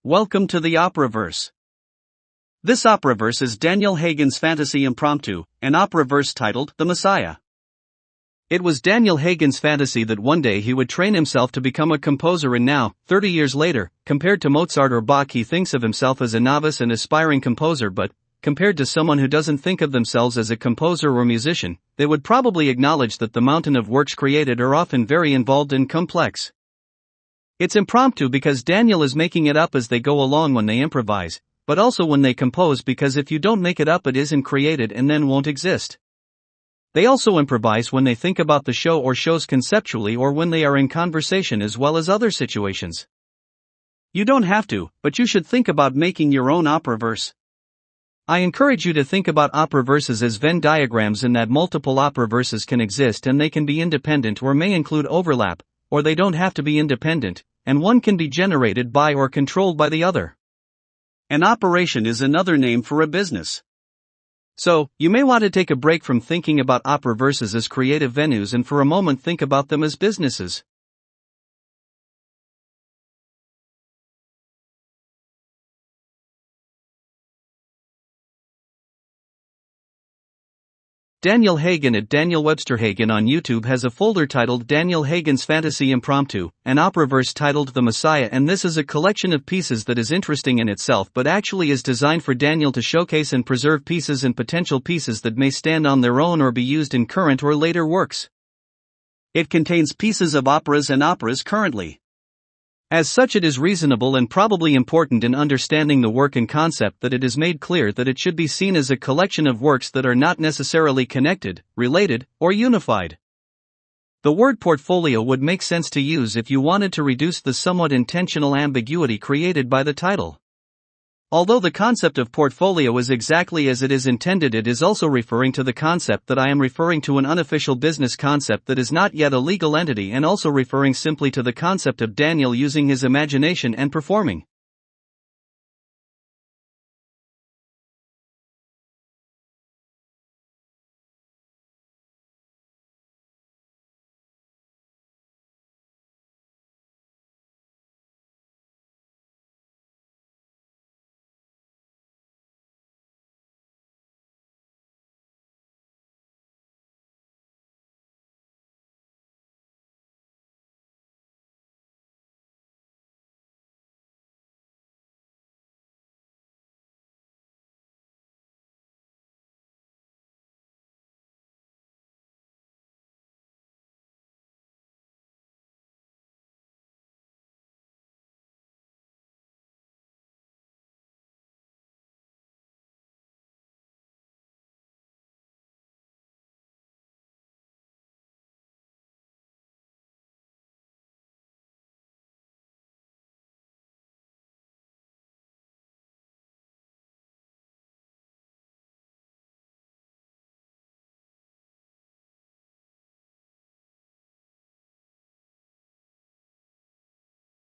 Welcome to the Operaverse. This Operaverse is Daniel Hagen's fantasy impromptu, an Operaverse titled The Messiah. It was Daniel Hagen's fantasy that one day he would train himself to become a composer, and now, 30 years later, compared to Mozart or Bach, he thinks of himself as a novice and aspiring composer, but compared to someone who doesn't think of themselves as a composer or musician, they would probably acknowledge that the mountain of works created are often very involved and complex. It's impromptu because Daniel is making it up as they go along when they improvise, but also when they compose, because if you don't make it up, it isn't created and then won't exist. They also improvise when they think about the show or shows conceptually, or when they are in conversation, as well as other situations. You don't have to, but you should think about making your own Operaverse. I encourage you to think about Operaverses as Venn diagrams, in that multiple Operaverses can exist and they can be independent or may include overlap, or they don't have to be independent, and one can be generated by or controlled by the other. An operation is another name for a business. So, you may want to take a break from thinking about Operaverses as creative venues and for a moment think about them as businesses. Daniel Hagen at Daniel Webster Hagen on YouTube has a folder titled Daniel Hagen's Fantasy Impromptu, an Operaverse titled The Messiah, and this is a collection of pieces that is interesting in itself, but actually is designed for Daniel to showcase and preserve pieces and potential pieces that may stand on their own or be used in current or later works. It contains pieces of operas and operas currently. As such, it is reasonable and probably important in understanding the work and concept that it is made clear that it should be seen as a collection of works that are not necessarily connected, related, or unified. The word portfolio would make sense to use if you wanted to reduce the somewhat intentional ambiguity created by the title. Although the concept of portfolio is exactly as it is intended, it is also referring to the concept that I am referring to, an unofficial business concept that is not yet a legal entity, and also referring simply to the concept of Daniel using his imagination and performing.